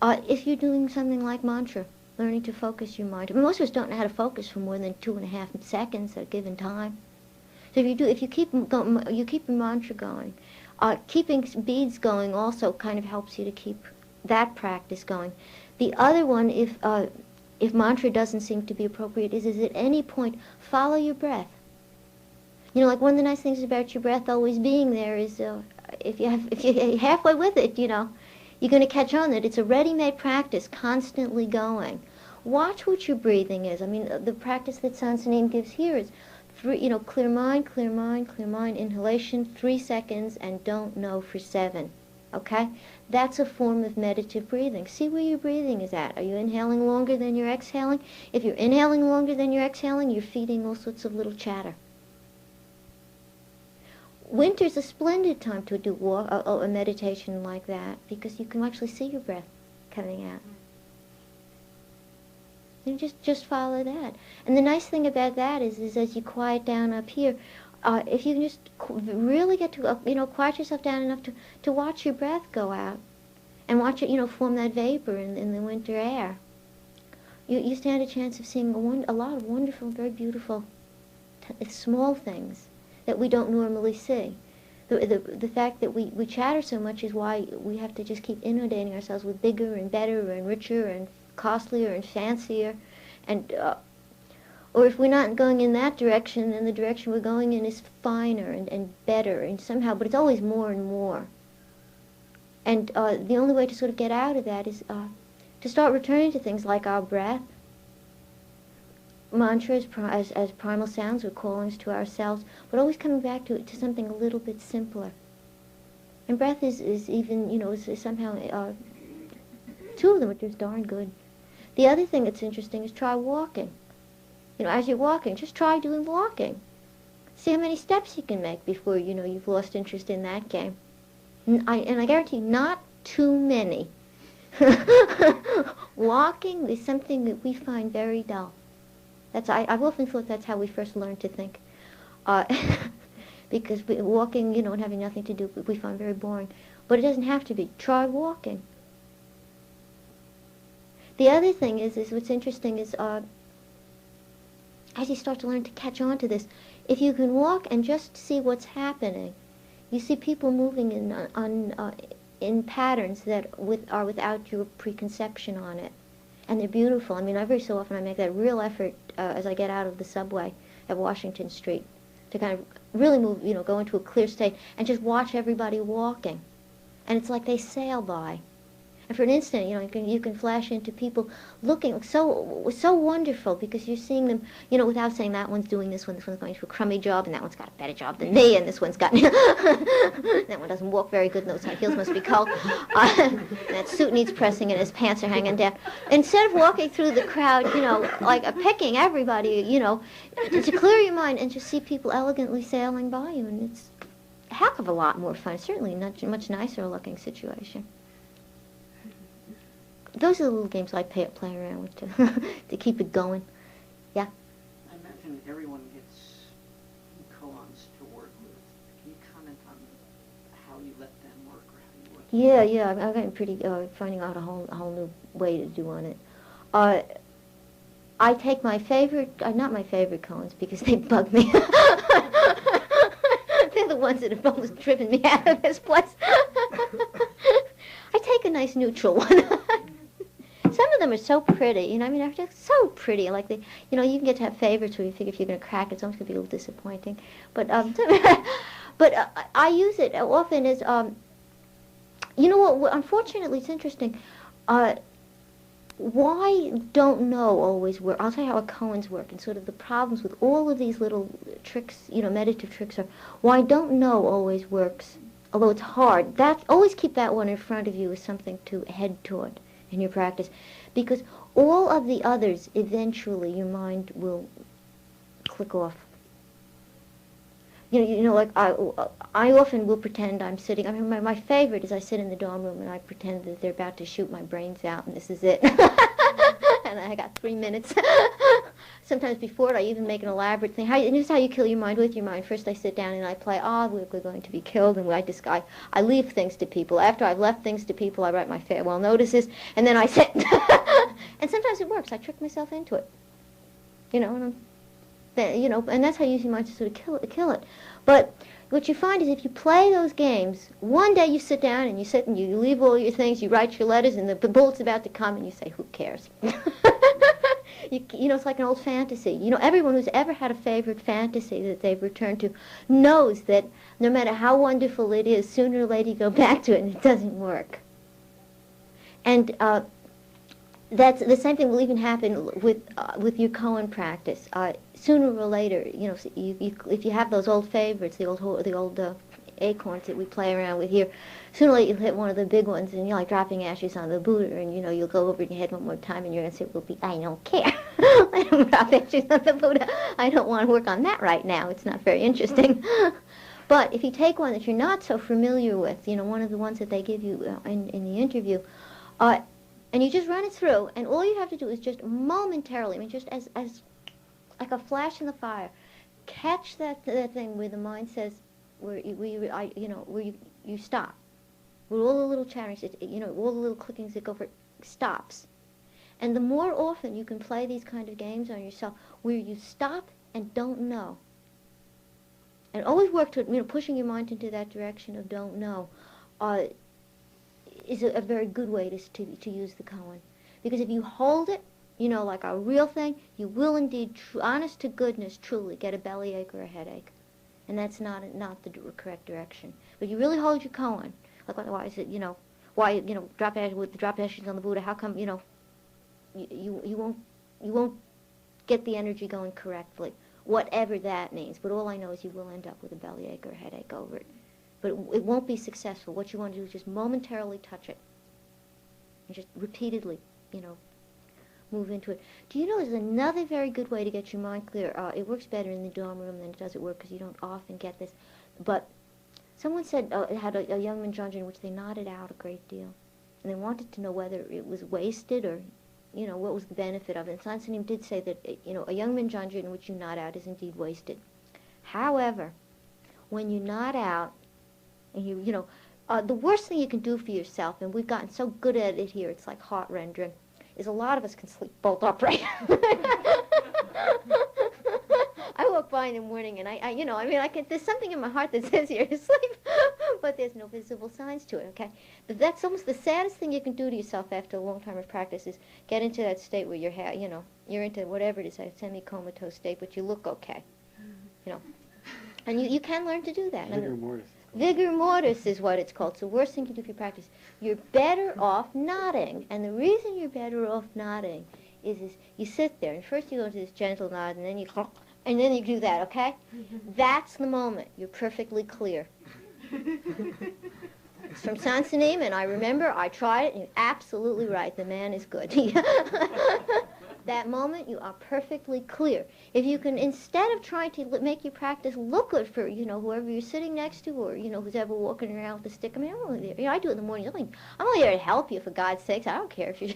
if you're doing something like mantra, learning to focus your mind. I mean, most of us don't know how to focus for more than 2.5 seconds at a given time. So if you keep your mantra going. Keeping beads going also kind of helps you to keep that practice going. The other one, if mantra doesn't seem to be appropriate, is at any point follow your breath. Like one of the nice things about your breath always being there is if you're halfway with it, you're going to catch on that it's a ready-made practice, constantly going. Watch what your breathing is. I mean, the practice that Seung Sahn gives here is clear mind, clear mind, clear mind, inhalation, 3 seconds, and don't know for 7. Okay? That's a form of meditative breathing. See where your breathing is at. Are you inhaling longer than you're exhaling? If you're inhaling longer than you're exhaling, you're feeding all sorts of little chatter. Winter's a splendid time to do a meditation like that because you can actually see your breath coming out. And just follow that. And the nice thing about that is as you quiet down up here, if you can just really get to, quiet yourself down enough to watch your breath go out and watch it, form that vapor in the winter air, you stand a chance of seeing a lot of wonderful, very beautiful, small things that we don't normally see. The fact that we chatter so much is why we have to just keep inundating ourselves with bigger and better and richer and costlier and fancier, and or if we're not going in that direction, then the direction we're going in is finer and better and somehow, but it's always more and more. And the only way to sort of get out of that is to start returning to things like our breath, mantras as primal sounds or callings to ourselves, but always coming back to something a little bit simpler. And breath is even, is somehow, 2 of them are just darn good. The other thing that's interesting is try walking. As you're walking, just try doing walking. See how many steps you can make before, you've lost interest in that game. And I guarantee you, not too many. Walking is something that we find very dull. I've often thought that's how we first learned to think. Because walking, and having nothing to do, we find very boring. But it doesn't have to be. Try walking. The other thing is what's interesting is as you start to learn to catch on to this, if you can walk and just see what's happening, you see people moving in patterns that are without your preconception on it. And they're beautiful. I mean, every so often I make that real effort as I get out of the subway at Washington Street to kind of really move, go into a clear state and just watch everybody walking. And it's like they sail by. And for an instant, you can flash into people looking so wonderful because you're seeing them, without saying that one's doing this one's going to a crummy job, and that one's got a better job than me, and this one's got that one doesn't walk very good, and those high heels must be cold. That suit needs pressing, and his pants are hanging down. Instead of walking through the crowd, like picking everybody, to clear your mind and just see people elegantly sailing by you, and it's a heck of a lot more fun. Certainly not much nicer looking situation. Those are the little games I play around with to keep it going. Yeah? I imagine everyone gets koans to work with. Can you comment on how you let them work or how you work? Yeah, I'm getting pretty, finding out a whole new way to do on it. I take my favorite, not my favorite koans because they bug me. They're the ones that have almost driven me out of this place. I take a nice neutral one. Some of them are so pretty, they're just so pretty. Like you can get to have favorites where you figure if you're going to crack it, it's almost going to be a little disappointing. But I use it often as, unfortunately it's interesting. Why don't know always work? I'll tell you how a koans work and sort of the problems with all of these little tricks, meditative tricks are why don't know always works, although it's hard. Always keep that one in front of you as something to head toward in your practice, because all of the others, eventually your mind will click off. like I often will pretend I'm sitting. I mean, my favorite is I sit in the dorm room and I pretend that they're about to shoot my brains out, and this is it. And I got 3 minutes. Sometimes before it, I even make an elaborate thing. And this is how you kill your mind with your mind. First, I sit down and I play, we're going to be killed, and I leave things to people. After I've left things to people, I write my farewell notices, and then I sit. And sometimes it works. I trick myself into it. And that's how you use your mind to sort of kill it. But what you find is if you play those games, one day you sit down and you leave all your things, you write your letters, and the bullet's about to come, and you say, who cares? It's like an old fantasy. Everyone who's ever had a favorite fantasy that they've returned to knows that no matter how wonderful it is, sooner or later you go back to it and it doesn't work. And that's the same thing will even happen with your koan practice. Sooner or later, if you have those old favorites, the old acorns that we play around with here, sooner or later you'll hit one of the big ones, and you're like dropping ashes on the Buddha, and you'll go over your head one more time, and you're gonna say, I don't care. I don't drop ashes on the Buddha. I don't want to work on that right now. It's not very interesting. But if you take one that you're not so familiar with, one of the ones that they give you in the interview, and you just run it through, and all you have to do is just momentarily, just as like a flash in the fire, catch that thing where the mind says, where you stop, where all the little chatterings, all the little clickings that go for it stops. And the more often you can play these kind of games on yourself, where you stop and don't know, and always work to pushing your mind into that direction of don't know, is a very good way to use the koan. Because if you hold it, like a real thing, you will indeed, honest to goodness, truly get a bellyache or a headache. And that's not the correct direction. But you really hold your koan. Like, why is it, drop ashes on the Buddha, how come, you won't get the energy going correctly, whatever that means. But all I know is you will end up with a bellyache or a headache over it. But it won't be successful. What you want to do is just momentarily touch it. And just repeatedly, move into it. Do you know there's another very good way to get your mind clear? It works better in the dorm room than it does at work because you don't often get this. But someone said it had a young manjanja in which they nodded out a great deal. And they wanted to know whether it was wasted or, what was the benefit of it. And Sansanim did say that, a young manjanja in which you nod out is indeed wasted. However, when you nod out, and the worst thing you can do for yourself, and we've gotten so good at it here, it's like heart-rendering, is a lot of us can sleep bolt upright. I walk by in the morning and there's something in my heart that says you're asleep, but there's no visible signs to it, okay? But that's almost the saddest thing you can do to yourself after a long time of practice is get into that state where you're into whatever it is, a semi-comatose state, but you look okay, And you can learn to do that. Vigor mortis. Vigor mortis is what it's called. It's the worst thing you do if you practice. You're better off nodding. And the reason you're better off nodding is you sit there, and first you go into this gentle nod, and then you do that, okay? That's the moment. You're perfectly clear. It's from Sansanim, and I remember I tried it, and you're absolutely right. The man is good. That moment, you are perfectly clear. If you can, instead of trying to make your practice look good for, whoever you're sitting next to or, who's ever walking around with a stick, I'm only there. I do it in the morning. I'm only there to help you, for God's sakes. I don't care if you,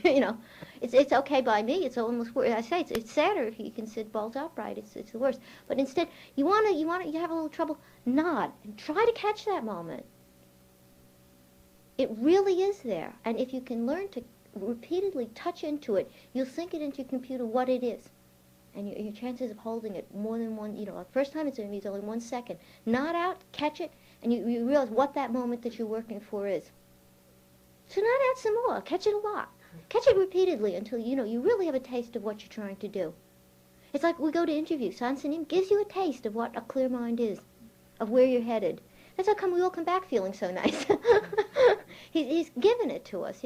it's okay by me. It's almost worse. I say it's sadder if you can sit bolt upright. It's the worst. But instead, you have a little trouble, nod and try to catch that moment. It really is there. And if you can learn to repeatedly touch into it, you'll sink it into your computer what it is. And your chances of holding it more than one, first time it's only 1 second. Nod out, catch it, and you realize what that moment that you're working for is. So nod out some more, catch it a lot. Catch it repeatedly until, you really have a taste of what you're trying to do. It's like we go to interviews. Sansanim gives you a taste of what a clear mind is, of where you're headed. That's how come we all come back feeling so nice. He's given it to us,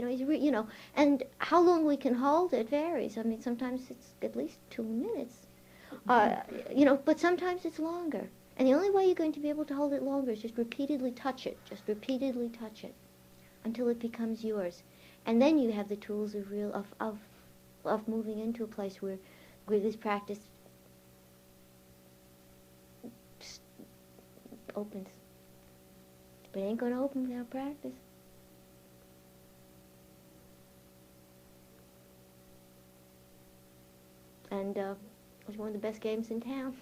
and how long we can hold it varies. I mean, sometimes it's at least 2 minutes, but sometimes it's longer. And the only way you're going to be able to hold it longer is just repeatedly touch it, until it becomes yours. And then you have the tools of moving into a place where this practice opens. But it ain't going to open without practice. And it's one of the best games in town.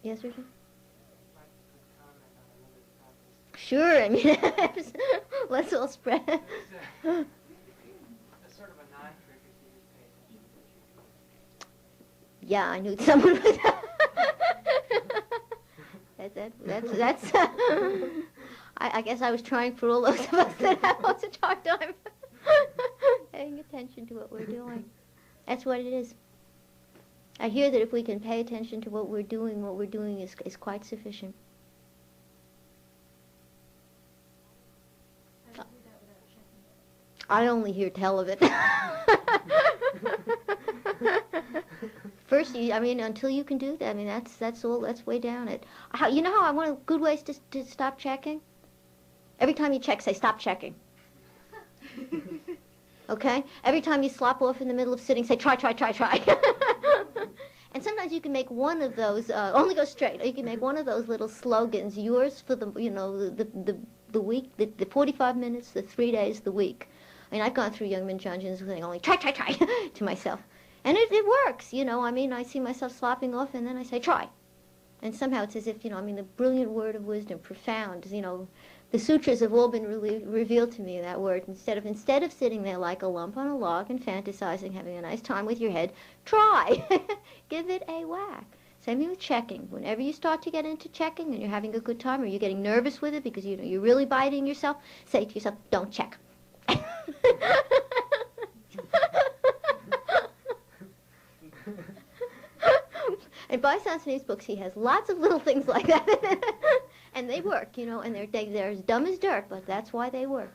Yes, Richard? Sure, I mean, let's all spread. It's sort of a non-trick if you just pay attention. Yeah, I knew someone was. That's. I guess I was trying for all those of us that have such a hard time paying attention to what we're doing. That's what it is. I hear that if we can pay attention to what we're doing is quite sufficient. How do you do that without checking? I only hear tell of it. First, until you can do that, I mean, that's way down it. You know how one of the good ways to stop checking? Every time you check, say, stop checking. Okay? Every time you slop off in the middle of sitting, say, try. And sometimes you can make one of those, only go straight. You can make one of those little slogans, yours for the the week, the 45 minutes, the 3 days, the week. I mean, I've gone through Young saying only try to myself. And it works, I see myself slopping off and then I say, try. And somehow it's as if, the brilliant word of wisdom, profound, the sutras have all been revealed to me in that word. Instead of sitting there like a lump on a log and fantasizing, having a nice time with your head, try. Give it a whack. Same thing with checking. Whenever you start to get into checking and you're having a good time or you're getting nervous with it because you're really biting yourself, say to yourself, don't check. And by Sansane's books, he has lots of little things like that. And they work, and they're as dumb as dirt, but that's why they work.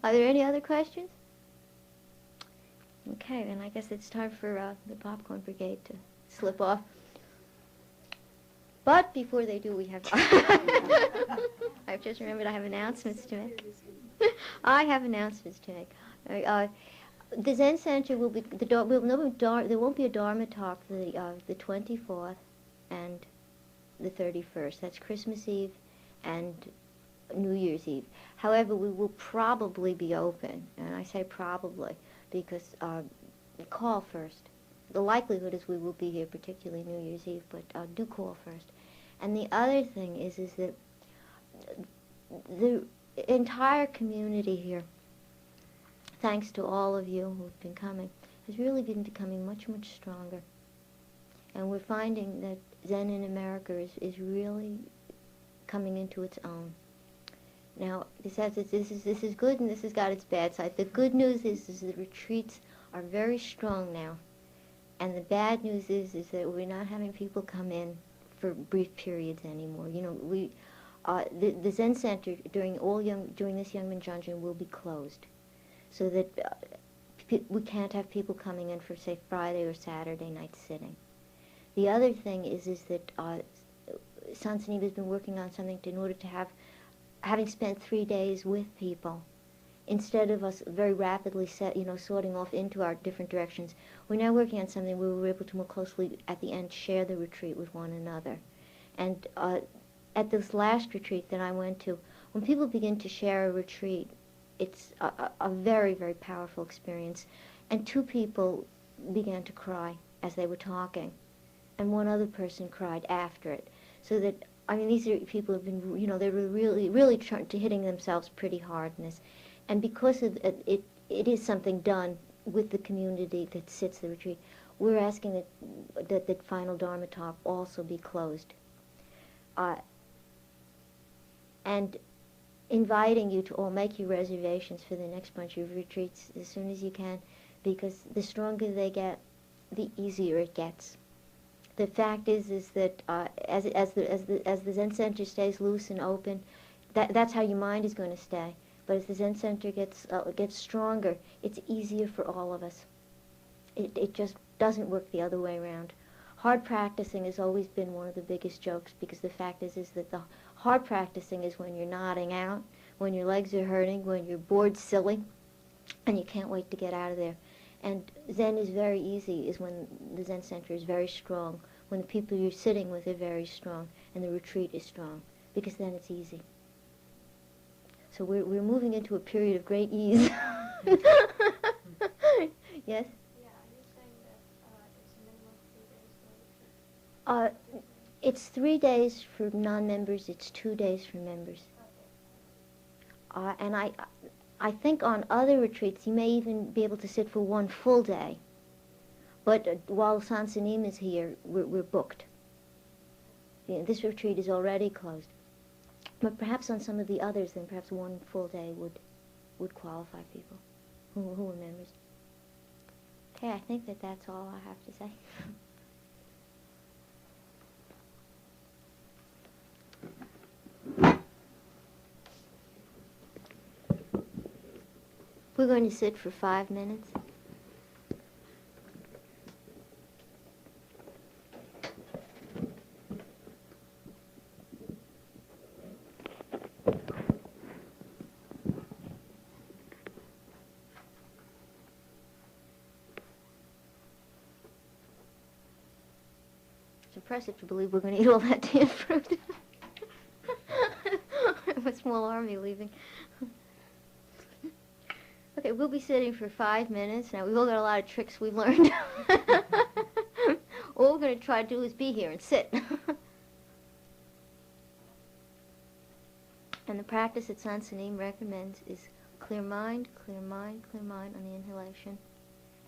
Are there any other questions? Okay, then I guess it's time for the popcorn brigade to slip off. But before they do, we have... I've just remembered I have announcements to make. I have announcements to make. The Zen Center will be... there won't be a Dharma talk the 24th and the 31st. That's Christmas Eve and New Year's Eve. However, we will probably be open. And I say probably because call first. The likelihood is we will be here, particularly New Year's Eve, but do call first. And the other thing is that the entire community here, thanks to all of you who've been coming, has really been becoming much, much stronger. And we're finding that Zen in America is really coming into its own. Now, this is good and this has got its bad side. The good news is the retreats are very strong now. And the bad news is that we're not having people come in for brief periods anymore. The Zen Center during this Young Manjunjin will be closed, so that we can't have people coming in for, say, Friday or Saturday night sitting. The other thing is that Sansaniva has been working on something in order to having spent 3 days with people, instead of us very rapidly sorting off into our different directions, we're now working on something where we're able to more closely, at the end, share the retreat with one another. And at this last retreat that I went to, when people begin to share a retreat, it's a very, very powerful experience. And 2 people began to cry as they were talking, and one other person cried after it. So that, these are people who have been, they were really trying to hitting themselves pretty hard in this. And because of it is something done with the community that sits the retreat, we're asking that the final Dharma talk also be closed. And inviting you to all make your reservations for the next bunch of retreats as soon as you can, because the stronger they get, the easier it gets. The fact is that as the Zen Center stays loose and open, that's how your mind is going to stay. But as the Zen Center gets stronger, it's easier for all of us. It just doesn't work the other way around. Hard practicing has always been one of the biggest jokes, because the fact is that the hard practicing is when you're nodding out, when your legs are hurting, when you're bored silly, and you can't wait to get out of there. And Zen is very easy, is when the Zen center is very strong, when the people you're sitting with are very strong, and the retreat is strong, because then it's easy. So we're moving into a period of great ease. Yes? Yeah, are you saying that it's a minimum of 3 days for the retreat? It's 3 days for non-members, it's 2 days for members. And I think on other retreats you may even be able to sit for 1 full day. But while Sansanim is here, we're booked. This retreat is already closed. But perhaps on some of the others, then perhaps 1 full day would qualify people who are members. Okay, I think that's all I have to say. We're going to sit for 5 minutes. It's impressive to believe we're going to eat all that damn fruit. A small army leaving. Okay, we'll be sitting for 5 minutes. Now, we've all got a lot of tricks we've learned. All we're going to try to do is be here and sit. And the practice that Sansanim recommends is clear mind, clear mind, clear mind on the inhalation,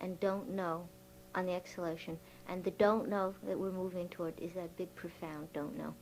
and don't know on the exhalation. And the don't know that we're moving toward is that big, profound don't know.